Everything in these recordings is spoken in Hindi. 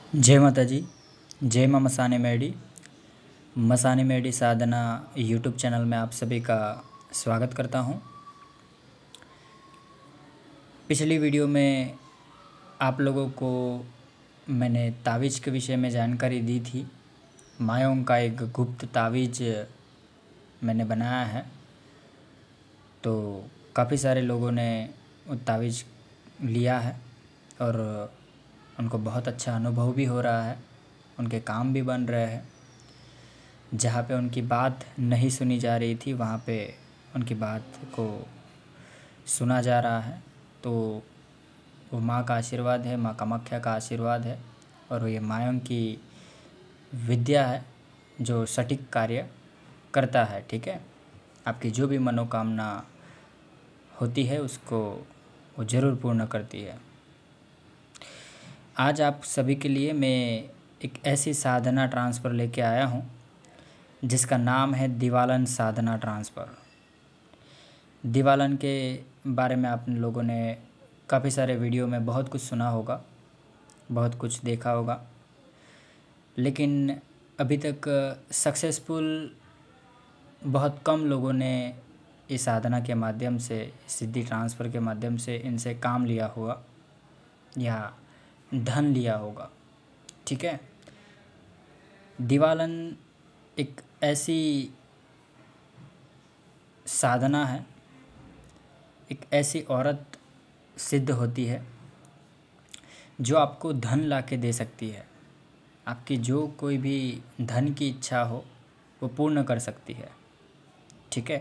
जय माता जी। जय माँ मसाने मेडी साधना यूट्यूब चैनल में आप सभी का स्वागत करता हूँ। पिछली वीडियो में आप लोगों को मैंने तावीज़ के विषय में जानकारी दी थी। मायोंग का एक गुप्त तावीज़ मैंने बनाया है, तो काफ़ी सारे लोगों ने वो तावीज़ लिया है और उनको बहुत अच्छा अनुभव भी हो रहा है, उनके काम भी बन रहे हैं। जहाँ पे उनकी बात नहीं सुनी जा रही थी वहाँ पे उनकी बात को सुना जा रहा है। तो वो माँ का आशीर्वाद है, माँ कामाख्या का आशीर्वाद है और ये मायोंग की विद्या है जो सटीक कार्य करता है। ठीक है, आपकी जो भी मनोकामना होती है उसको वो ज़रूर पूर्ण करती है। आज आप सभी के लिए मैं एक ऐसी साधना ट्रांसफ़र लेके आया हूँ जिसका नाम है दिवालन साधना ट्रांसफ़र। दिवालन के बारे में आप लोगों ने काफ़ी सारे वीडियो में बहुत कुछ सुना होगा, बहुत कुछ देखा होगा, लेकिन अभी तक सक्सेसफुल बहुत कम लोगों ने इस साधना के माध्यम से, सिद्धि ट्रांसफ़र के माध्यम से इनसे काम लिया होगा या धन लिया होगा। ठीक है, दिवालन एक ऐसी साधना है, एक ऐसी औरत सिद्ध होती है जो आपको धन ला के दे सकती है। आपकी जो कोई भी धन की इच्छा हो वो पूर्ण कर सकती है। ठीक है,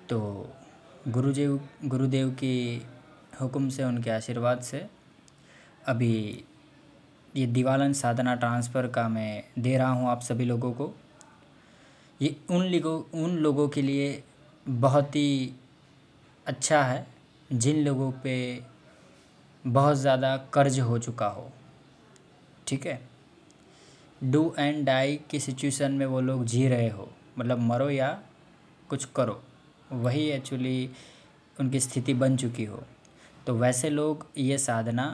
तो गुरुदेव की हुक्म से, उनके आशीर्वाद से अभी ये दिवालन साधना ट्रांसफ़र का मैं दे रहा हूँ आप सभी लोगों को। ये उन लोगों के लिए बहुत ही अच्छा है जिन लोगों पे बहुत ज़्यादा कर्ज हो चुका हो। ठीक है, डू एंड डाई की सिचुएशन में वो लोग जी रहे हो, मतलब मरो या कुछ करो, वही एक्चुअली उनकी स्थिति बन चुकी हो, तो वैसे लोग ये साधना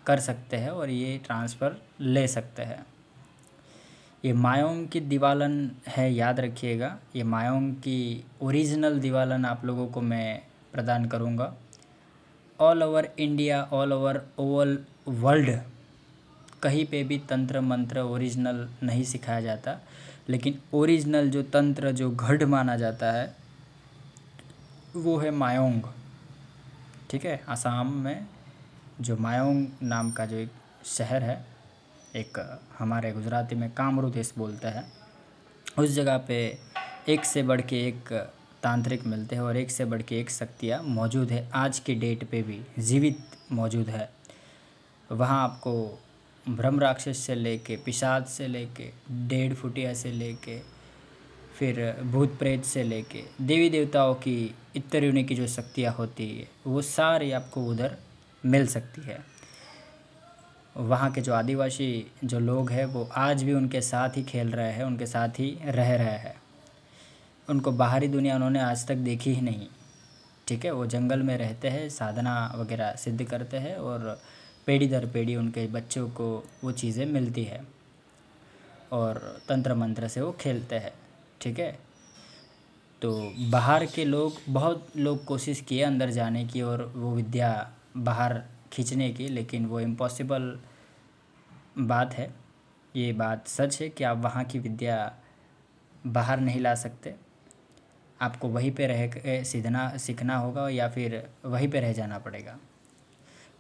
कर सकते हैं और ये ट्रांसफ़र ले सकते हैं। ये मायोंग की दिवालन है, याद रखिएगा। ये मायोंग की ओरिजिनल दिवालन आप लोगों को मैं प्रदान करूँगा। All over India, all over world कहीं पे भी तंत्र मंत्र ओरिजिनल नहीं सिखाया जाता, लेकिन ओरिजिनल जो तंत्र, जो गढ़ माना जाता है वो है मायोंग। ठीक है, असम में जो मायोंग नाम का जो एक शहर है, एक हमारे गुजराती में कामरू देश बोलते हैं, उस जगह पे एक से बढ़ के एक तांत्रिक मिलते हैं और एक से बढ़ के एक शक्तियाँ मौजूद है, आज की डेट पे भी जीवित मौजूद है। वहाँ आपको ब्रह्म राक्षस से लेके, पिशाच से लेके, 1.5 फुटिया से लेके, फिर भूत प्रेत से लेके देवी देवताओं की इत्तर की जो शक्तियाँ होती है वो सारी आपको उधर मिल सकती है। वहाँ के जो आदिवासी जो लोग हैं वो आज भी उनके साथ ही खेल रहे हैं, उनके साथ ही रह रहे हैं। उनको बाहरी दुनिया उन्होंने आज तक देखी ही नहीं। ठीक है, वो जंगल में रहते हैं, साधना वगैरह सिद्ध करते हैं और पीढ़ी दर पीढ़ी उनके बच्चों को वो चीज़ें मिलती है और तंत्र मंत्र से वो खेलते हैं। ठीक है, तो बाहर के लोग, बहुत लोग कोशिश किए अंदर जाने की और वो विद्या बाहर खींचने की, लेकिन वो इम्पॉसिबल बात है। ये बात सच है कि आप वहाँ की विद्या बाहर नहीं ला सकते। आपको वहीं पे रह के सीखना होगा या फिर वहीं पे रह जाना पड़ेगा।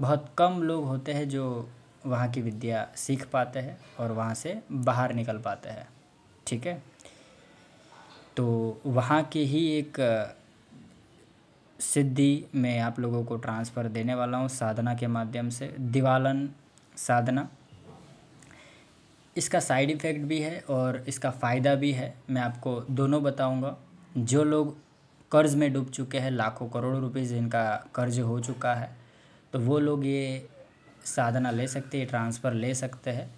बहुत कम लोग होते हैं जो वहाँ की विद्या सीख पाते हैं और वहाँ से बाहर निकल पाते हैं। ठीक है, तो वहाँ की ही एक सिद्धि मैं आप लोगों को ट्रांसफ़र देने वाला हूँ साधना के माध्यम से, दिवालन साधना। इसका साइड इफ़ेक्ट भी है और इसका फ़ायदा भी है, मैं आपको दोनों बताऊंगा। जो लोग कर्ज़ में डूब चुके हैं, लाखों करोड़ों रुपए जिनका कर्ज़ हो चुका है, तो वो लोग ये साधना ले सकते हैं, ट्रांसफ़र ले सकते हैं।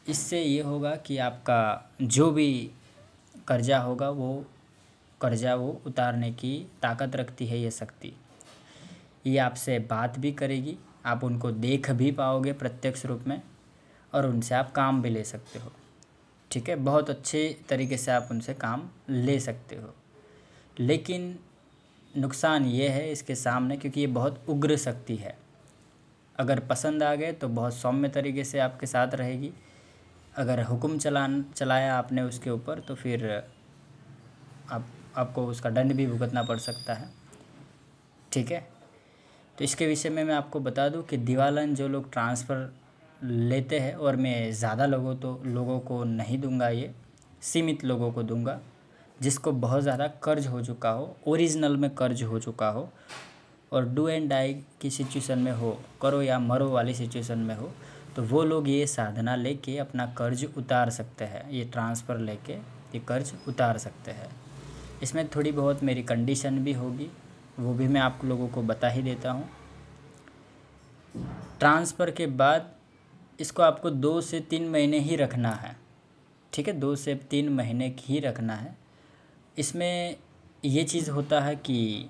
इससे ये होगा कि आपका जो भी कर्जा होगा वो कर्जा वो उतारने की ताकत रखती है ये शक्ति। ये आपसे बात भी करेगी, आप उनको देख भी पाओगे प्रत्यक्ष रूप में, और उनसे आप काम भी ले सकते हो। ठीक है, बहुत अच्छे तरीके से आप उनसे काम ले सकते हो। लेकिन नुकसान ये है इसके सामने, क्योंकि ये बहुत उग्र शक्ति है। अगर पसंद आ गए तो बहुत सौम्य तरीके से आपके साथ रहेगी। अगर हुक्म चलाया आपने उसके ऊपर तो फिर आपको उसका दंड भी भुगतना पड़ सकता है। ठीक है, तो इसके विषय में मैं आपको बता दूं कि दिवालन जो लोग ट्रांसफ़र लेते हैं, और मैं ज़्यादा लोगों को नहीं दूंगा, ये सीमित लोगों को दूंगा जिसको बहुत ज़्यादा कर्ज हो चुका हो, ओरिजिनल में कर्ज हो चुका हो, और डू एंड डाई की सिचुएशन में हो, करो या मरो वाली सिचुएशन में हो, तो वो लोग ये साधना लेके अपना कर्ज उतार सकते हैं। ये ट्रांसफ़र लेके ये कर्ज उतार सकते हैं। इसमें थोड़ी बहुत मेरी कंडीशन भी होगी, वो भी मैं आप लोगों को बता ही देता हूँ। ट्रांसफ़र के बाद इसको आपको 2 से 3 महीने ही रखना है। ठीक है, 2 से 3 महीने ही रखना है। इसमें ये चीज़ होता है कि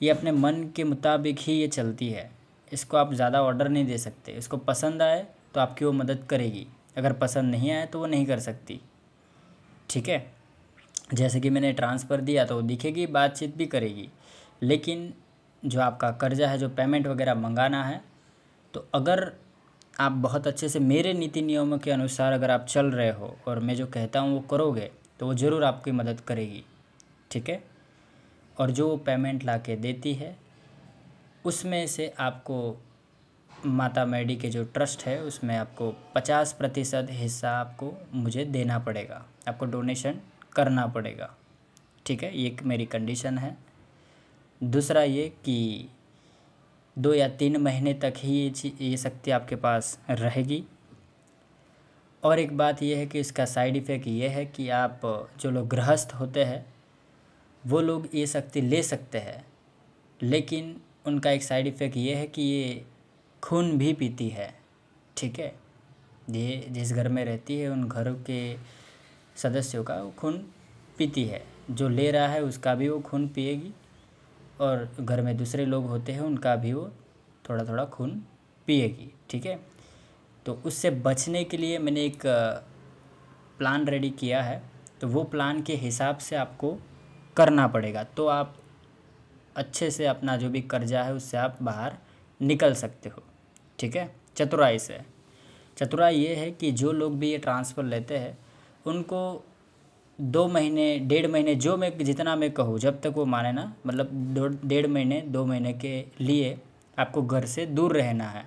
ये अपने मन के मुताबिक ही ये चलती है। इसको आप ज़्यादा ऑर्डर नहीं दे सकते। इसको पसंद आए तो आपकी वो मदद करेगी, अगर पसंद नहीं आए तो वो नहीं कर सकती। ठीक है, जैसे कि मैंने ट्रांसफ़र दिया तो वो दिखेगी, बातचीत भी करेगी, लेकिन जो आपका कर्जा है, जो पेमेंट वगैरह मंगाना है, तो अगर आप बहुत अच्छे से मेरे नीति नियमों के अनुसार अगर आप चल रहे हो और मैं जो कहता हूँ वो करोगे, तो वो ज़रूर आपकी मदद करेगी। ठीक है, और जो पेमेंट ला के देती है उसमें से आपको माता मैडी के जो ट्रस्ट है उसमें आपको 50% हिस्सा आपको मुझे देना पड़ेगा, आपको डोनेशन करना पड़ेगा। ठीक है, ये एक मेरी कंडीशन है। दूसरा ये कि 2 या 3 महीने तक ही ये शक्ति आपके पास रहेगी। और एक बात ये है कि इसका साइड इफ़ेक्ट ये है कि आप जो लोग गृहस्थ होते हैं वो लोग ये शक्ति ले सकते हैं, लेकिन उनका एक साइड इफ़ेक्ट ये है कि ये खून भी पीती है। ठीक है, ये जिस घर में रहती है उन घरों के सदस्यों का वो खून पीती है। जो ले रहा है उसका भी वो खून पिएगी, और घर में दूसरे लोग होते हैं उनका भी वो थोड़ा थोड़ा खून पिएगी। ठीक है, तो उससे बचने के लिए मैंने एक प्लान रेडी किया है, तो वो प्लान के हिसाब से आपको करना पड़ेगा, तो आप अच्छे से अपना जो भी कर्जा है उससे आप बाहर निकल सकते हो। ठीक है, चतुराई से। चतुराई ये है कि जो लोग भी ये ट्रांसफ़र लेते हैं उनको 2 महीने 1.5 महीने, जो मैं जितना मैं कहूँ, जब तक वो माने ना, मतलब 1.5 महीने 2 महीने के लिए आपको घर से दूर रहना है,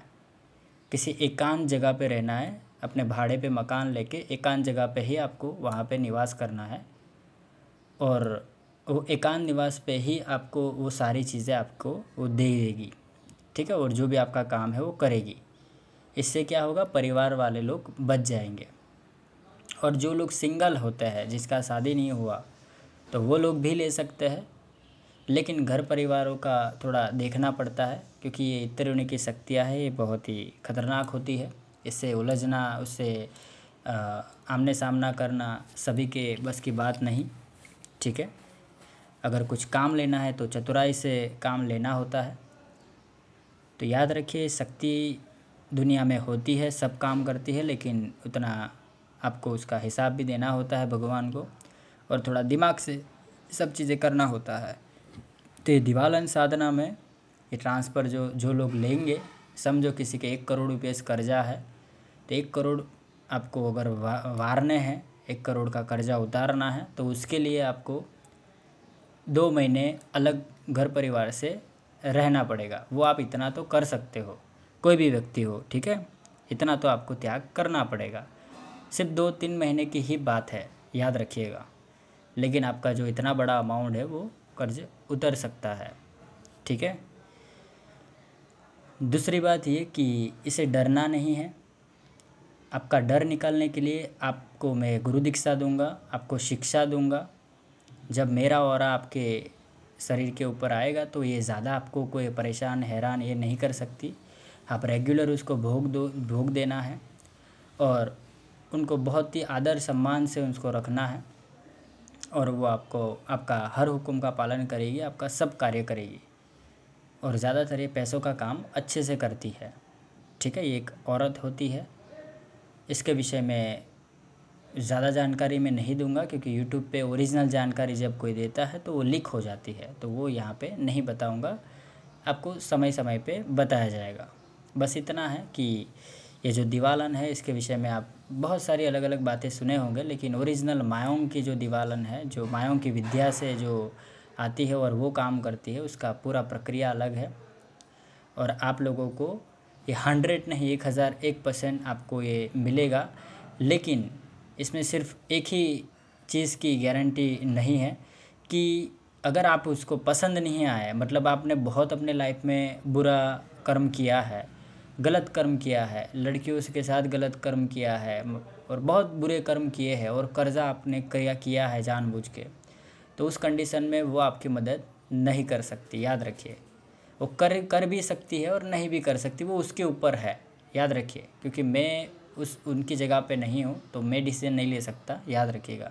किसी एकांत जगह पे रहना है, अपने भाड़े पे मकान लेके एकांत जगह पे ही आपको वहाँ पे निवास करना है, और वो एकांत निवास पे ही आपको वो सारी चीज़ें आपको वो दे देगी। ठीक है, और जो भी आपका काम है वो करेगी। इससे क्या होगा, परिवार वाले लोग बच जाएंगे। और जो लोग सिंगल होते हैं, जिसका शादी नहीं हुआ, तो वो लोग भी ले सकते हैं, लेकिन घर परिवारों का थोड़ा देखना पड़ता है, क्योंकि ये इतनी की शक्तियाँ है, ये बहुत ही खतरनाक होती है। इससे उलझना, उससे आमने सामना करना सभी के बस की बात नहीं। ठीक है, अगर कुछ काम लेना है तो चतुराई से काम लेना होता है। तो याद रखिए, शक्ति दुनिया में होती है, सब काम करती है, लेकिन उतना आपको उसका हिसाब भी देना होता है भगवान को, और थोड़ा दिमाग से सब चीज़ें करना होता है। तो ये दिवालन साधना में ये ट्रांसफ़र जो लोग लेंगे, समझो किसी के 1 करोड़ रुपये से कर्जा है, तो 1 करोड़ आपको अगर वारने हैं, 1 करोड़ का कर्जा उतारना है, तो उसके लिए आपको 2 महीने अलग घर परिवार से रहना पड़ेगा। वो आप इतना तो कर सकते हो, कोई भी व्यक्ति हो। ठीक है, इतना तो आपको त्याग करना पड़ेगा। सिर्फ 2-3 महीने की ही बात है, याद रखिएगा, लेकिन आपका जो इतना बड़ा अमाउंट है वो कर्ज उतर सकता है। ठीक है, दूसरी बात ये कि इसे डरना नहीं है। आपका डर निकालने के लिए आपको मैं गुरु दीक्षा दूंगा, आपको शिक्षा दूंगा। जब मेरा ऑरा आपके शरीर के ऊपर आएगा तो ये ज़्यादा आपको कोई परेशान हैरान ये नहीं कर सकती। आप रेगुलर उसको भोग देना है, और उनको बहुत ही आदर सम्मान से उसको रखना है, और वो आपको आपका हर हुक्म का पालन करेगी, आपका सब कार्य करेगी, और ज़्यादातर ये पैसों का काम अच्छे से करती है। ठीक है, ये एक औरत होती है, इसके विषय में ज़्यादा जानकारी मैं नहीं दूंगा, क्योंकि यूट्यूब पे ओरिजिनल जानकारी जब कोई देता है तो वो लीक हो जाती है, तो वो यहाँ पे नहीं बताऊंगा, आपको समय समय पे बताया जाएगा। बस इतना है कि ये जो दीवालन है इसके विषय में आप बहुत सारी अलग अलग बातें सुने होंगे, लेकिन ओरिजिनल मायोंग की जो दीवालन है, जो मायोंग की विद्या से जो आती है और वो काम करती है, उसका पूरा प्रक्रिया अलग है। और आप लोगों को ये 100 नहीं 1001% आपको ये मिलेगा। लेकिन इसमें सिर्फ एक ही चीज़ की गारंटी नहीं है कि अगर आप उसको पसंद नहीं आए, मतलब आपने बहुत अपने लाइफ में बुरा कर्म किया है, गलत कर्म किया है, लड़कियों के साथ गलत कर्म किया है और बहुत बुरे कर्म किए हैं और कर्जा आपने किया है जानबूझ के, तो उस कंडीशन में वो आपकी मदद नहीं कर सकती। याद रखिए, वो कर भी सकती है और नहीं भी कर सकती, वो उसके ऊपर है। याद रखिए, क्योंकि मैं उनकी जगह पे नहीं हूँ तो मैं डिसीजन नहीं ले सकता। याद रखिएगा,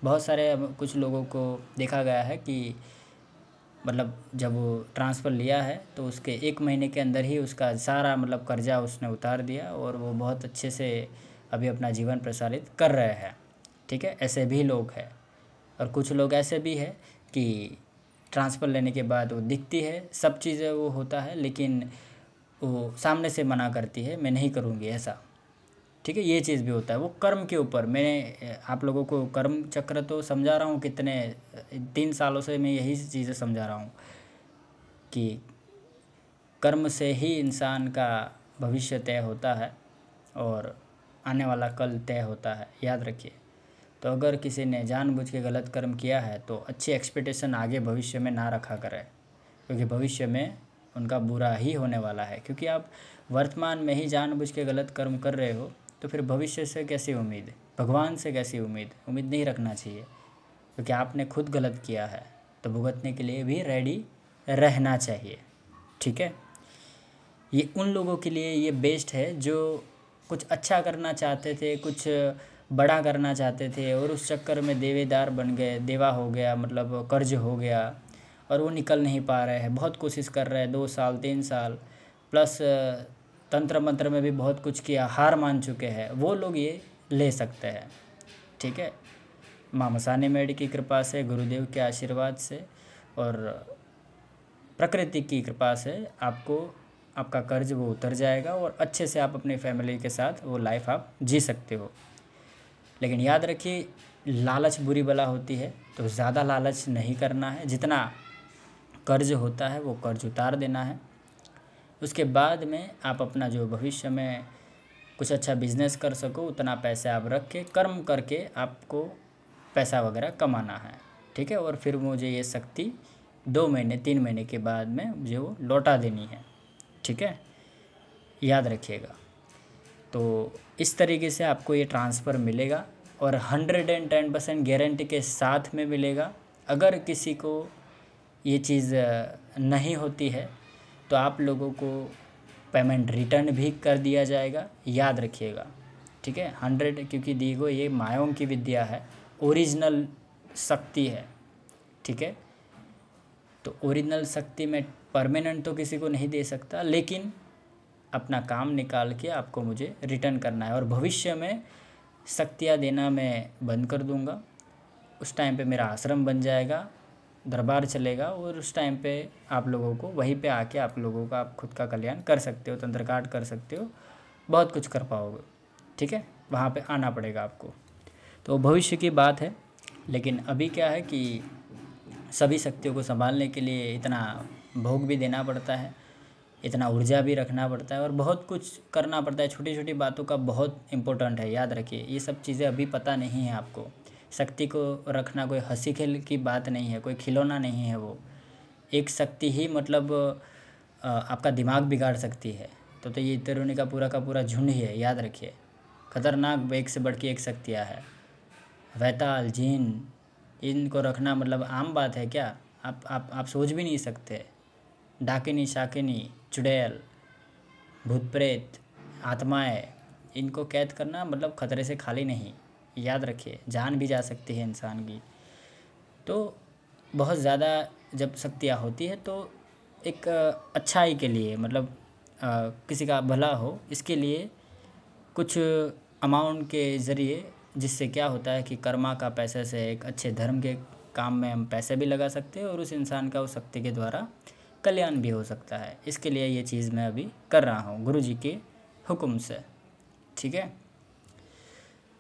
बहुत सारे कुछ लोगों को देखा गया है कि मतलब जब वो ट्रांसफ़र लिया है तो उसके 1 महीने के अंदर ही उसका सारा मतलब कर्जा उसने उतार दिया और वो बहुत अच्छे से अभी अपना जीवन प्रसारित कर रहे हैं। ठीक है, ऐसे भी लोग हैं। और कुछ लोग ऐसे भी है कि ट्रांसफ़र लेने के बाद वो दिखती है, सब चीज़ें वो होता है, लेकिन वो सामने से मना करती है, मैं नहीं करूँगी ऐसा। ठीक है, ये चीज़ भी होता है, वो कर्म के ऊपर। मैं आप लोगों को कर्म चक्र तो समझा रहा हूँ, कितने 3 सालों से मैं यही चीज़ें समझा रहा हूँ कि कर्म से ही इंसान का भविष्य तय होता है और आने वाला कल तय होता है। याद रखिए, तो अगर किसी ने जानबूझ के गलत कर्म किया है तो अच्छी एक्सपेक्टेशन आगे भविष्य में ना रखा करें, क्योंकि भविष्य में उनका बुरा ही होने वाला है। क्योंकि आप वर्तमान में ही जानबूझ के गलत कर्म कर रहे हो तो फिर भविष्य से कैसी उम्मीद, भगवान से कैसी उम्मीद नहीं रखना चाहिए, क्योंकि आपने खुद गलत किया है तो भुगतने के लिए भी रेडी रहना चाहिए। ठीक है, ये उन लोगों के लिए ये बेस्ट है जो कुछ अच्छा करना चाहते थे, कुछ बड़ा करना चाहते थे और उस चक्कर में देवेदार बन गए, देवा हो गया, मतलब कर्ज हो गया और वो निकल नहीं पा रहे हैं। बहुत कोशिश कर रहे हैं, 2 साल 3 साल प्लस तंत्र मंत्र में भी बहुत कुछ किया, हार मान चुके हैं, वो लोग ये ले सकते हैं। ठीक है, माँ मसाने मेड की कृपा से, गुरुदेव के आशीर्वाद से और प्रकृति की कृपा से आपको आपका कर्ज वो उतर जाएगा और अच्छे से आप अपने फैमिली के साथ वो लाइफ आप जी सकते हो। लेकिन याद रखिए, लालच बुरी बला होती है, तो ज़्यादा लालच नहीं करना है। जितना कर्ज होता है वो कर्ज उतार देना है। उसके बाद में आप अपना जो भविष्य में कुछ अच्छा बिजनेस कर सको उतना पैसे आप रख के कर्म करके आपको पैसा वगैरह कमाना है। ठीक है, और फिर मुझे ये शक्ति 2 महीने 3 महीने के बाद में मुझे वो लौटा देनी है। ठीक है, याद रखिएगा। तो इस तरीके से आपको ये ट्रांसफ़र मिलेगा और 110% गारंटी के साथ में मिलेगा। अगर किसी को ये चीज़ नहीं होती है तो आप लोगों को पेमेंट रिटर्न भी कर दिया जाएगा। याद रखिएगा, ठीक है। 100, क्योंकि दीगो ये मायों की विद्या है, ओरिजिनल शक्ति है, ठीक है। तो ओरिजिनल शक्ति में परमानेंट तो किसी को नहीं दे सकता, लेकिन अपना काम निकाल के आपको मुझे रिटर्न करना है। और भविष्य में शक्तियाँ देना मैं बंद कर दूंगा। उस टाइम पे मेरा आश्रम बन जाएगा, दरबार चलेगा, और उस टाइम पे आप लोगों को वहीं पे आके आप लोगों का आप खुद का कल्याण कर सकते हो, तंत्र काट कर सकते हो, बहुत कुछ कर पाओगे, ठीक है। वहाँ पे आना पड़ेगा आपको। तो भविष्य की बात है, लेकिन अभी क्या है कि सभी शक्तियों को संभालने के लिए इतना भोग भी देना पड़ता है, इतना ऊर्जा भी रखना पड़ता है और बहुत कुछ करना पड़ता है। छोटी छोटी बातों का बहुत इम्पोर्टेंट है, याद रखिए। ये सब चीज़ें अभी पता नहीं है आपको। शक्ति को रखना कोई हंसी खेल की बात नहीं है, कोई खिलौना नहीं है। वो एक शक्ति ही मतलब आपका दिमाग बिगाड़ सकती है। तो ये तरुणी का पूरा झुंड ही है, याद रखिए। खतरनाक एक से बढ़ के एक शक्तियाँ है। वैताल, जिन, इनको रखना मतलब आम बात है क्या? आप सोच भी नहीं सकते। डाकिनी, शाकिनी, चुड़ैल, भूत प्रेत, आत्माएं, इनको कैद करना मतलब खतरे से खाली नहीं, याद रखिए। जान भी जा सकती है इंसान की। तो बहुत ज़्यादा जब शक्तियाँ होती है तो एक अच्छाई के लिए, मतलब किसी का भला हो, इसके लिए कुछ अमाउंट के ज़रिए, जिससे क्या होता है कि कर्मा का पैसे से एक अच्छे धर्म के काम में हम पैसे भी लगा सकते हैं और उस इंसान का उस शक्ति के द्वारा कल्याण भी हो सकता है। इसके लिए ये चीज़ मैं अभी कर रहा हूँ गुरु जी के हुक्म से। ठीक है,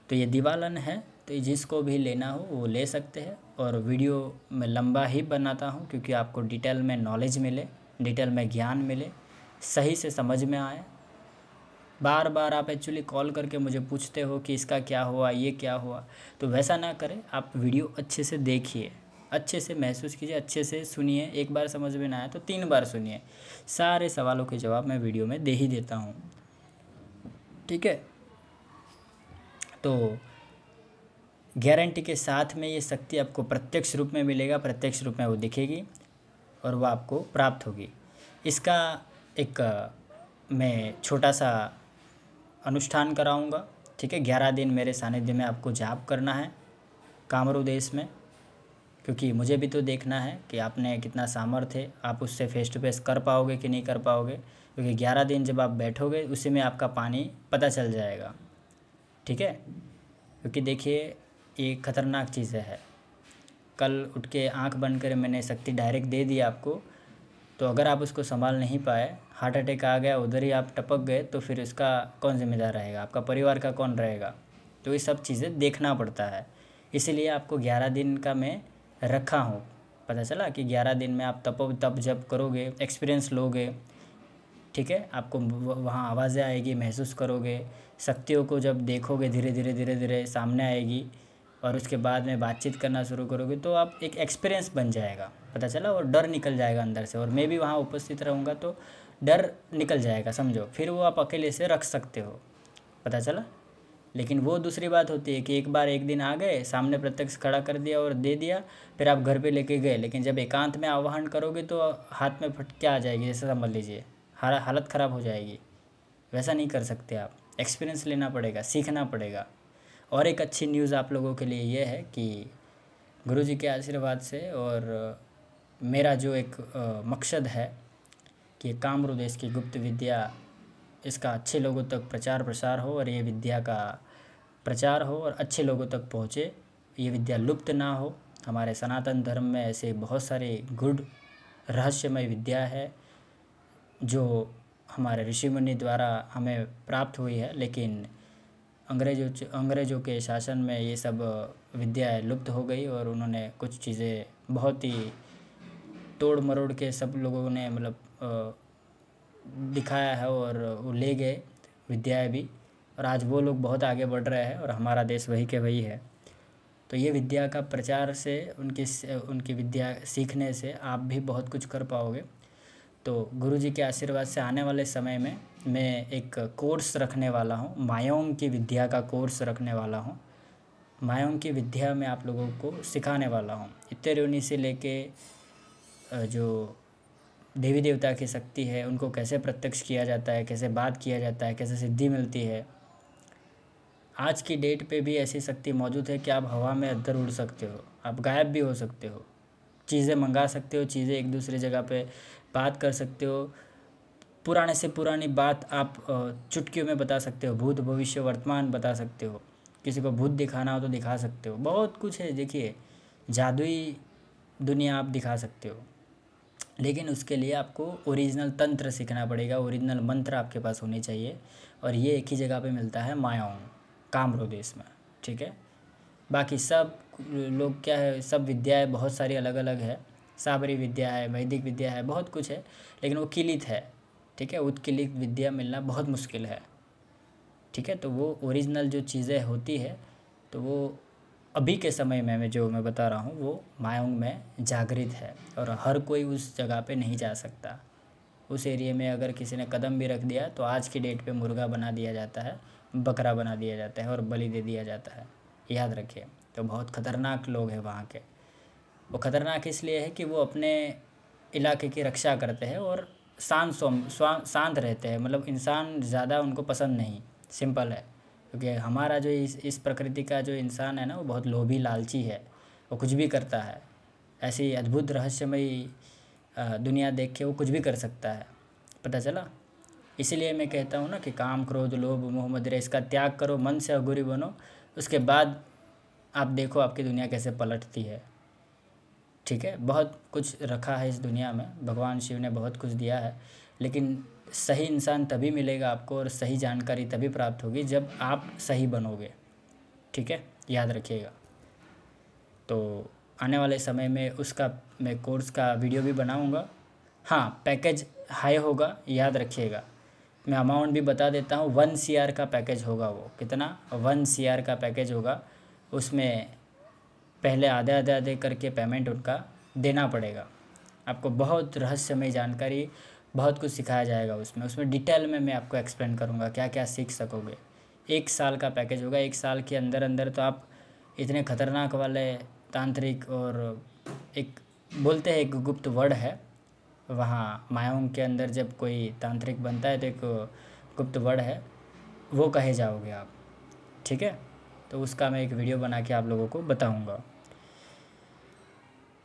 तो ये दिवालन है, तो ये जिसको भी लेना हो वो ले सकते हैं। और वीडियो मैं लंबा ही बनाता हूँ क्योंकि आपको डिटेल में नॉलेज मिले, डिटेल में ज्ञान मिले, सही से समझ में आए। बार बार आप एक्चुअली कॉल करके मुझे पूछते हो कि इसका क्या हुआ, ये क्या हुआ, तो वैसा ना करें। आप वीडियो अच्छे से देखिए, अच्छे से महसूस कीजिए, अच्छे से सुनिए। एक बार समझ में ना आए तो 3 बार सुनिए। सारे सवालों के जवाब मैं वीडियो में दे ही देता हूँ। ठीक है, तो गारंटी के साथ में ये शक्ति आपको प्रत्यक्ष रूप में मिलेगा, प्रत्यक्ष रूप में वो दिखेगी और वो आपको प्राप्त होगी। इसका एक मैं छोटा सा अनुष्ठान कराऊंगा। ठीक है, 11 दिन मेरे सानिध्य में आपको जाप करना है कामरू देश में, क्योंकि मुझे भी तो देखना है कि आपने कितना सामर्थ्य है, आप उससे फेस टू फेस कर पाओगे कि नहीं कर पाओगे। क्योंकि 11 दिन जब आप बैठोगे उसी में आपका पानी पता चल जाएगा। ठीक है, क्योंकि देखिए ये खतरनाक चीज़ें है। कल उठ के आँख बंद कर मैंने शक्ति डायरेक्ट दे दी आपको, तो अगर आप उसको संभाल नहीं पाए, हार्ट अटैक आ गया, उधर ही आप टपक गए, तो फिर इसका कौन जिम्मेदार रहेगा, आपका परिवार का कौन रहेगा। तो ये सब चीज़ें देखना पड़ता है। इसीलिए आपको 11 दिन का मैं रखा हूँ। पता चला कि 11 दिन में आप तप जब करोगे, एक्सपीरियंस लोगे। ठीक है, आपको वहाँ आवाज़ें आएगी, महसूस करोगे, शक्तियों को जब देखोगे धीरे धीरे सामने आएगी, और उसके बाद में बातचीत करना शुरू करोगे तो आप एक एक्सपीरियंस बन जाएगा। पता चला, और डर निकल जाएगा अंदर से। और मैं भी वहाँ उपस्थित रहूँगा तो डर निकल जाएगा, समझो। फिर वो आप अकेले से रख सकते हो। पता चला। लेकिन वो दूसरी बात होती है कि एक बार एक दिन आ गए, सामने प्रत्यक्ष खड़ा कर दिया और दे दिया, फिर आप घर पे लेके गए, लेकिन जब एकांत में आह्वान करोगे तो हाथ में फट क्या आ जाएगी, जैसे समझ लीजिए हालत ख़राब हो जाएगी। वैसा नहीं कर सकते आप। एक्सपीरियंस लेना पड़ेगा, सीखना पड़ेगा। और एक अच्छी न्यूज़ आप लोगों के लिए ये है कि गुरु जी के आशीर्वाद से, और मेरा जो एक मकसद है कि कामरू देश की गुप्त विद्या, इसका अच्छे लोगों तक प्रचार प्रसार हो और ये विद्या का प्रचार हो और अच्छे लोगों तक पहुँचे, ये विद्या लुप्त ना हो। हमारे सनातन धर्म में ऐसे बहुत सारे गुड रहस्यमय विद्या है जो हमारे ऋषि मुनि द्वारा हमें प्राप्त हुई है, लेकिन अंग्रेज़ों के शासन में ये सब विद्याएँ लुप्त हो गई और उन्होंने कुछ चीज़ें बहुत ही तोड़ मरोड़ के सब लोगों ने मतलब दिखाया है, और वो ले गए विद्याएँ भी। और आज वो लोग बहुत आगे बढ़ रहे हैं और हमारा देश वही के वही है। तो ये विद्या का प्रचार से, उनकी विद्या सीखने से आप भी बहुत कुछ कर पाओगे। तो गुरुजी के आशीर्वाद से आने वाले समय में मैं एक कोर्स रखने वाला हूँ, मायोंग की विद्या का कोर्स रखने वाला हूँ। मायोंग की विद्या में आप लोगों को सिखाने वाला हूँ। इत्तेरोनी से लेके जो देवी देवता की शक्ति है उनको कैसे प्रत्यक्ष किया जाता है, कैसे बात किया जाता है, कैसे सिद्धि मिलती है। आज की डेट पे भी ऐसी शक्ति मौजूद है कि आप हवा में अद्धर उड़ सकते हो, आप गायब भी हो सकते हो, चीज़ें मंगा सकते हो, चीज़ें एक दूसरी जगह पे बात कर सकते हो, पुराने से पुरानी बात आप चुटकियों में बता सकते हो, भूत भविष्य वर्तमान बता सकते हो, किसी को भूत दिखाना हो तो दिखा सकते हो। बहुत कुछ है, देखिए जादुई दुनिया आप दिखा सकते हो। लेकिन उसके लिए आपको ओरिजिनल तंत्र सीखना पड़ेगा, ओरिजिनल मंत्र आपके पास होने चाहिए, और ये एक ही जगह पे मिलता है, मायोंग कामरू देश में। ठीक है, बाकी सब लोग क्या है, सब विद्याएँ बहुत सारी अलग अलग है, साबरी विद्या है, वैदिक विद्या है, बहुत कुछ है, लेकिन वो किलित है। ठीक है, उत्किलित विद्या मिलना बहुत मुश्किल है। ठीक है, तो वो ओरिजिनल जो चीज़ें होती है तो वो अभी के समय में मैं बता रहा हूँ वो मायोंग में जागृत है, और हर कोई उस जगह पे नहीं जा सकता। उस एरिया में अगर किसी ने कदम भी रख दिया तो आज की डेट पे मुर्गा बना दिया जाता है, बकरा बना दिया जाता है और बलि दे दिया जाता है, याद रखिए। तो बहुत ख़तरनाक लोग हैं वहाँ के। वो ख़तरनाक इसलिए है कि वो अपने इलाके की रक्षा करते हैं और शांत रहते हैं, मतलब इंसान ज़्यादा उनको पसंद नहीं, सिंपल है। क्योंकि हमारा जो इस प्रकृति का जो इंसान है ना, वो बहुत लोभी लालची है, वो कुछ भी करता है। ऐसी अद्भुत रहस्यमयी दुनिया देख के वो कुछ भी कर सकता है। पता चला। इसीलिए मैं कहता हूँ ना कि काम, क्रोध, लोभ, मोह, मदिरा इसका त्याग करो, मन से अघोरी बनो, उसके बाद आप देखो आपकी दुनिया कैसे पलटती है। ठीक है, बहुत कुछ रखा है इस दुनिया में, भगवान शिव ने बहुत कुछ दिया है, लेकिन सही इंसान तभी मिलेगा आपको और सही जानकारी तभी प्राप्त होगी जब आप सही बनोगे। ठीक है, याद रखिएगा। तो आने वाले समय में उसका मैं कोर्स का वीडियो भी बनाऊंगा। हाँ, पैकेज हाई होगा, याद रखिएगा। मैं अमाउंट भी बता देता हूँ, 1 CR का पैकेज होगा। वो कितना? 1 CR का पैकेज होगा। उसमें पहले आधे आधे आधे करके पेमेंट उनका देना पड़ेगा। आपको बहुत रहस्यमय जानकारी, बहुत कुछ सिखाया जाएगा उसमें डिटेल में मैं आपको एक्सप्लेन करूँगा क्या क्या सीख सकोगे। 1 साल का पैकेज होगा। 1 साल के अंदर अंदर तो आप इतने खतरनाक वाले तांत्रिक, और एक बोलते हैं एक गुप्त वर्ड है वहाँ मायोंग के अंदर, जब कोई तांत्रिक बनता है तो एक गुप्त वर्ड है, वो कहे जाओगे आप। ठीक है, तो उसका मैं एक वीडियो बना के आप लोगों को बताऊंगा।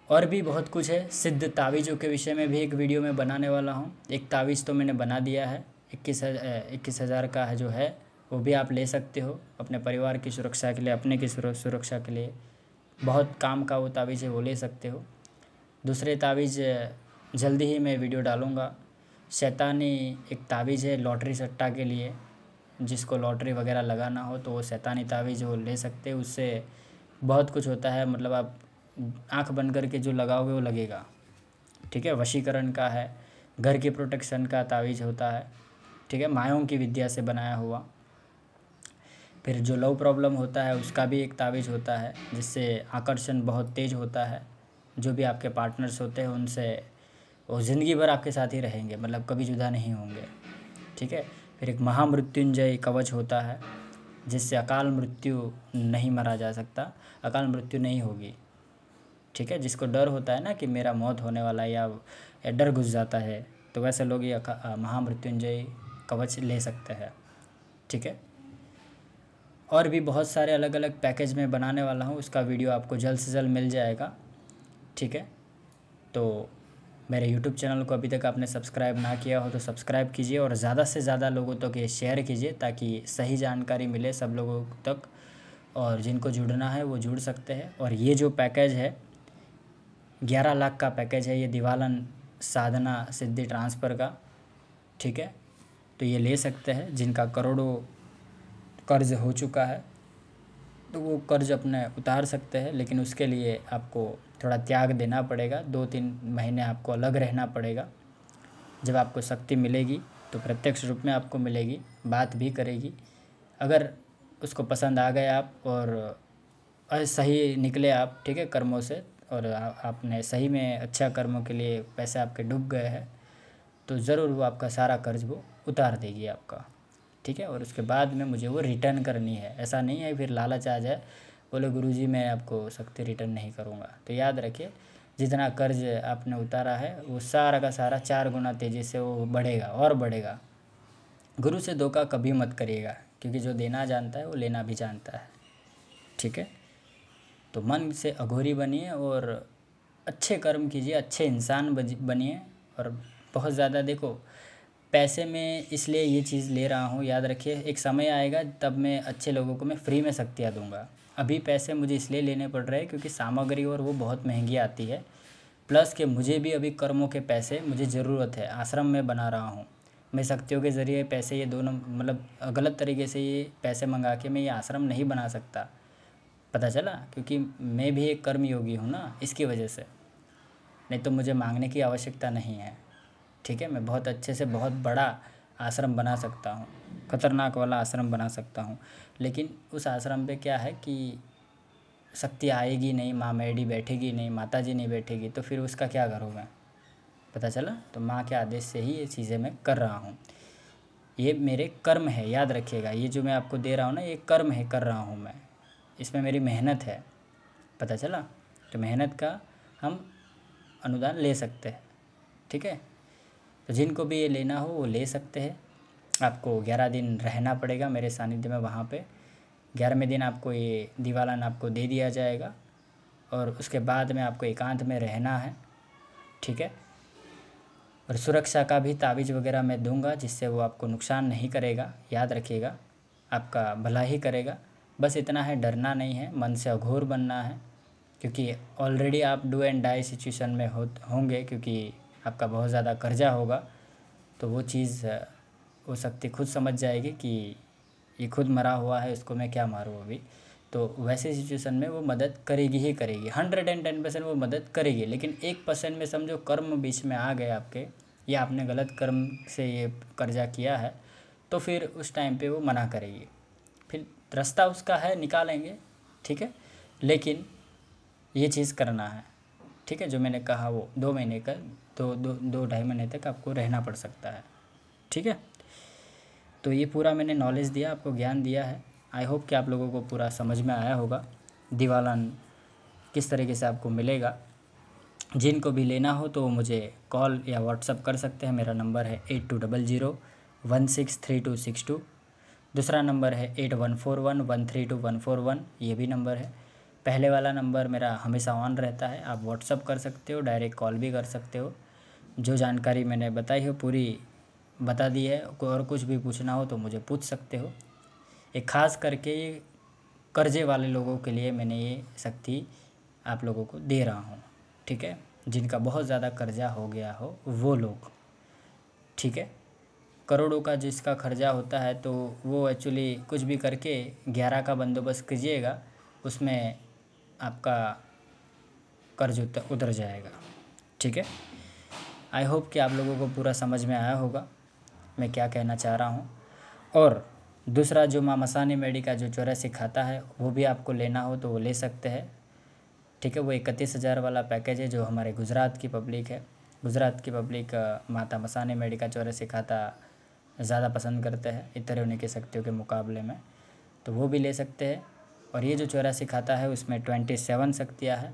और भी बहुत कुछ है। सिद्ध तावीज़ों के विषय में भी एक वीडियो मैं बनाने वाला हूँ। एक तावीज़ तो मैंने बना दिया है, 21,000 का है जो है, वो भी आप ले सकते हो अपने परिवार की सुरक्षा के लिए, अपने की सुरक्षा के लिए। बहुत काम का वो तावीज़ है, वो ले सकते हो। दूसरे तावीज़ जल्दी ही मैं वीडियो डालूँगा। शैतानी एक तावीज़ है लॉटरी सट्टा के लिए, जिसको लॉटरी वगैरह लगाना हो तो वो शैतानी तावीज़ वो ले सकते हैं। उससे बहुत कुछ होता है, मतलब आप आंख बंद करके जो लगाओगे वो लगेगा। ठीक है, वशीकरण का है, घर की प्रोटेक्शन का तावीज़ होता है। ठीक है, मायों की विद्या से बनाया हुआ। फिर जो लव प्रॉब्लम होता है उसका भी एक तावीज़ होता है, जिससे आकर्षण बहुत तेज़ होता है। जो भी आपके पार्टनर्स होते हैं उनसे वो ज़िंदगी भर आपके साथ ही रहेंगे, मतलब कभी जुदा नहीं होंगे। ठीक है, फिर एक महामृत्युंजय कवच होता है, जिससे अकाल मृत्यु नहीं मरा जा सकता, अकाल मृत्यु नहीं होगी। ठीक है, जिसको डर होता है ना कि मेरा मौत होने वाला है या डर घुस जाता है, तो वैसे लोग ये महामृत्युंजय कवच ले सकते हैं। ठीक है, और भी बहुत सारे अलग अलग पैकेज में बनाने वाला हूँ, उसका वीडियो आपको जल्द से जल्द मिल जाएगा। ठीक है, तो मेरे YouTube चैनल को अभी तक आपने सब्सक्राइब ना किया हो तो सब्सक्राइब कीजिए, और ज़्यादा से ज़्यादा लोगों तक ये शेयर कीजिए, ताकि सही जानकारी मिले सब लोगों तक, और जिनको जुड़ना है वो जुड़ सकते हैं। और ये जो पैकेज है 11 लाख का पैकेज है, ये दिवालन साधना सिद्धि ट्रांसफ़र का। ठीक है, तो ये ले सकते हैं जिनका करोड़ों कर्ज हो चुका है, तो वो कर्ज अपने उतार सकते हैं। लेकिन उसके लिए आपको थोड़ा त्याग देना पड़ेगा, 2-3 महीने आपको अलग रहना पड़ेगा। जब आपको शक्ति मिलेगी तो प्रत्यक्ष रूप में आपको मिलेगी, बात भी करेगी। अगर उसको पसंद आ गए आप और सही निकले आप, ठीक है, कर्मों से, और आपने सही में अच्छा कर्मों के लिए पैसे आपके डूब गए हैं, तो ज़रूर वो आपका सारा कर्ज वो उतार देगी आपका। ठीक है, और उसके बाद में मुझे वो रिटर्न करनी है। ऐसा नहीं है फिर लालच आ जाए, बोले गुरुजी मैं आपको शक्ति रिटर्न नहीं करूँगा। तो याद रखिए, जितना कर्ज आपने उतारा है वो सारा का सारा 4 गुना तेज़ी से वो बढ़ेगा और बढ़ेगा। गुरु से धोखा कभी मत करिएगा, क्योंकि जो देना जानता है वो लेना भी जानता है। ठीक है, तो मन से अघोरी बनिए और अच्छे कर्म कीजिए, अच्छे इंसान बनिए। और बहुत ज़्यादा देखो, पैसे में इसलिए ये चीज़ ले रहा हूँ, याद रखिए एक समय आएगा तब मैं अच्छे लोगों को मैं फ्री में शक्तियाँ दूंगा। अभी पैसे मुझे इसलिए लेने पड़ रहे हैं क्योंकि सामग्री और वो बहुत महंगी आती है, प्लस कि मुझे भी अभी कर्मों के पैसे मुझे ज़रूरत है। आश्रम में बना रहा हूँ मैं, शक्तियों के ज़रिए पैसे, ये दोनों मतलब गलत तरीके से ये पैसे मंगा के मैं ये आश्रम नहीं बना सकता। पता चला, क्योंकि मैं भी एक कर्म योगी हूँ ना, इसकी वजह से। नहीं तो मुझे मांगने की आवश्यकता नहीं है। ठीक है, मैं बहुत अच्छे से बहुत बड़ा आश्रम बना सकता हूँ, खतरनाक वाला आश्रम बना सकता हूँ। लेकिन उस आश्रम पे क्या है कि शक्ति आएगी नहीं, माँ मेडी बैठेगी नहीं, माता जी नहीं बैठेगी, तो फिर उसका क्या करूँ मैं? पता चला, तो माँ के आदेश से ही ये चीज़ें मैं कर रहा हूँ। ये मेरे कर्म है, याद रखिएगा। ये जो मैं आपको दे रहा हूँ ना, ये कर्म है, कर रहा हूँ मैं, इसमें मेरी मेहनत है। पता चला, तो मेहनत का हम अनुदान ले सकते हैं। ठीक है, तो जिनको भी ये लेना हो वो ले सकते हैं। आपको 11 दिन रहना पड़ेगा मेरे सानिध्य में वहाँ पे। 11वें दिन आपको ये दिवालन आपको दे दिया जाएगा, और उसके बाद में आपको एकांत में रहना है। ठीक है, और सुरक्षा का भी ताबीज़ वगैरह मैं दूंगा, जिससे वो आपको नुकसान नहीं करेगा। याद रखिएगा, आपका भला ही करेगा। बस इतना है, डरना नहीं है, मन से अघोर बनना है, क्योंकि ऑलरेडी आप डू एंड डाई सिचुएशन में होंगे, क्योंकि आपका बहुत ज़्यादा कर्जा होगा। तो वो चीज़ वो शक्ति खुद समझ जाएगी कि ये खुद मरा हुआ है, इसको मैं क्या मारूँ अभी। तो वैसे सिचुएशन में वो मदद करेगी ही करेगी, 110% वो मदद करेगी। लेकिन 1% में समझो कर्म बीच में आ गए आपके, या आपने गलत कर्म से ये कर्जा किया है, तो फिर उस टाइम पे वो मना करेगी। फिर रास्ता उसका है, निकालेंगे, ठीक है। लेकिन ये चीज़ करना है, ठीक है। जो मैंने कहा वो 2 महीने का, 2-2.5 महीने तक आपको रहना पड़ सकता है, ठीक है। तो ये पूरा मैंने नॉलेज दिया, आपको ज्ञान दिया है। आई होप कि आप लोगों को पूरा समझ में आया होगा दिवालन किस तरीके से आपको मिलेगा। जिनको भी लेना हो तो मुझे कॉल या व्हाट्सअप कर सकते हैं। मेरा नंबर है 8200163262। दूसरा नंबर है 8141132141, ये भी नंबर है। पहले वाला नंबर मेरा हमेशा ऑन रहता है, आप व्हाट्सअप कर सकते हो, डायरेक्ट कॉल भी कर सकते हो। जो जानकारी मैंने बताई हो पूरी बता दी है, और कुछ भी पूछना हो तो मुझे पूछ सकते हो। एक ख़ास करके ये कर्जे वाले लोगों के लिए मैंने ये शक्ति आप लोगों को दे रहा हूँ, ठीक है। जिनका बहुत ज़्यादा कर्जा हो गया हो वो लोग, ठीक है। करोड़ों का जिसका कर्जा होता है तो वो एक्चुअली कुछ भी करके 11 का बंदोबस्त कीजिएगा, उसमें आपका कर्ज उतर जाएगा, ठीक है। आई होप कि आप लोगों को पूरा समझ में आया होगा मैं क्या कहना चाह रहा हूँ। और दूसरा जो माँ मसानी मेडी का जो 84 खाता है, वो भी आपको लेना हो तो वो ले सकते हैं, ठीक है। वो 31,000 वाला पैकेज है, जो हमारे गुजरात की पब्लिक है। गुजरात की पब्लिक माता मसानी मेडी का 84 खाता ज़्यादा पसंद करते हैं इतने होने की शक्तियों के मुकाबले में, तो वो भी ले सकते हैं। और ये जो 84 खाता है उसमें 27 शक्तियाँ हैं।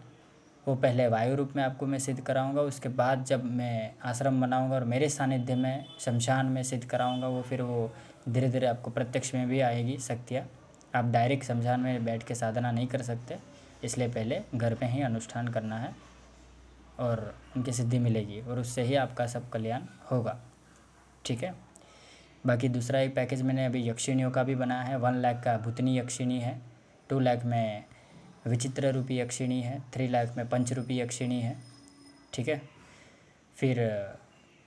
वो पहले वायु रूप में आपको मैं सिद्ध कराऊंगा, उसके बाद जब मैं आश्रम बनाऊंगा और मेरे सानिध्य में शमशान में सिद्ध कराऊंगा, वो फिर वो धीरे धीरे आपको प्रत्यक्ष में भी आएगी शक्तियाँ। आप डायरेक्ट शमशान में बैठ के साधना नहीं कर सकते, इसलिए पहले घर पे ही अनुष्ठान करना है और उनकी सिद्धि मिलेगी, और उससे ही आपका सब कल्याण होगा, ठीक है। बाकी दूसरा एक पैकेज मैंने अभी यक्षिणियों का भी बनाया है। 1 लाख का भूतनी यक्षिणी है, 2 लाख में विचित्र रूपी यक्षिणी है, 3 लाख में पंच रूपी यक्षिणी है, ठीक है। फिर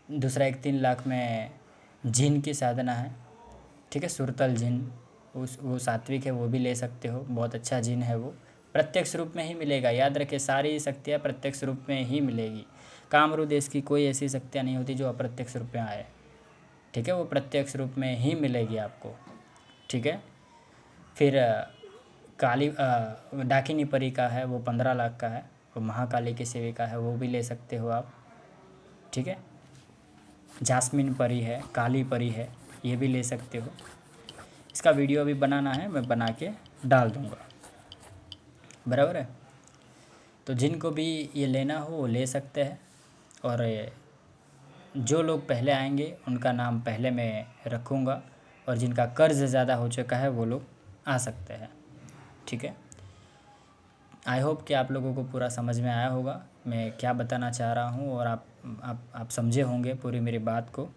दूसरा एक 3 लाख में जिन की साधना है, ठीक है। सुरतल जिन, वो सात्विक है, वो भी ले सकते हो, बहुत अच्छा जिन है वो। प्रत्यक्ष रूप में ही मिलेगा, याद रखें, सारी शक्तियाँ प्रत्यक्ष रूप में ही मिलेगी। कामरू देश की कोई ऐसी शक्तियाँ नहीं होती जो अप्रत्यक्ष रूप में आए, ठीक है। वो प्रत्यक्ष रूप में ही मिलेगी आपको, ठीक है। फिर काली डाकिनी परी का है, वो 15 लाख का है। वो महाकाली की सेविका है, वो भी ले सकते हो आप, ठीक है। जास्मिन परी है, काली परी है, ये भी ले सकते हो। इसका वीडियो अभी बनाना है, मैं बना के डाल दूँगा, बराबर है। तो जिनको भी ये लेना हो वो ले सकते हैं। और जो लोग पहले आएंगे उनका नाम पहले मैं रखूँगा, और जिनका कर्ज ज़्यादा हो चुका है वो लोग आ सकते हैं, ठीक है। आई होप कि आप लोगों को पूरा समझ में आया होगा मैं क्या बताना चाह रहा हूँ, और आप समझे होंगे पूरी मेरी बात को,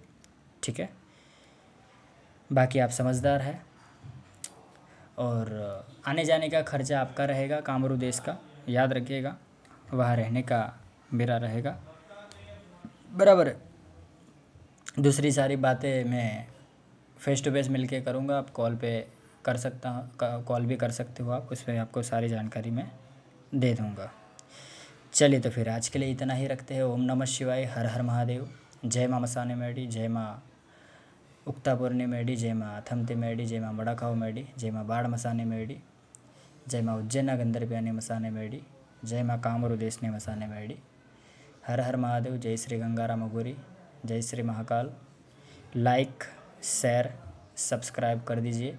ठीक है। बाकी आप समझदार हैं, और आने जाने का खर्चा आपका रहेगा, कामरू देश का, याद रखिएगा। वहाँ रहने का मेरा रहेगा, बराबर है। दूसरी सारी बातें मैं फ़ेस टू फेस मिल के करूँगा, आप कॉल पे कर सकता हूँ, कॉल भी कर सकते हो आप, उसमें आपको सारी जानकारी मैं दे दूँगा। चलिए तो फिर आज के लिए इतना ही रखते हैं। ओम नमः शिवाय, हर हर महादेव। जय माँ मसाने मेडी, जय माँ उक्तापुरनी मेडी, जय माँ अथमती मेडी, जय माँ बड़ाखाव मेडी, जय माँ बाढ़ मसाने मेडी, जय माँ उज्जैना गंधर्व्यानी मसाने मेडी, जय माँ कामरू देशनी मसाने मेडी। हर हर महादेव। जय श्री गंगाराम अघोरी, जय Shri Mahakal. Like, share, subscribe कर दीजिए,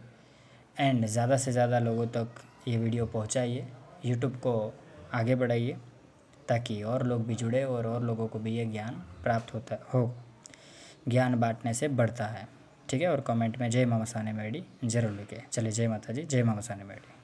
एंड ज़्यादा से ज़्यादा लोगों तक ये वीडियो पहुंचाइए, यूट्यूब को आगे बढ़ाइए, ताकि और लोग भी जुड़े और लोगों को भी ये ज्ञान प्राप्त होता हो। ज्ञान बांटने से बढ़ता है, ठीक है। और कमेंट में जय माँ मसाने मेडी ज़रूर लिखें। चलिए, जय माता जी, जय माँ मसाने मेडी।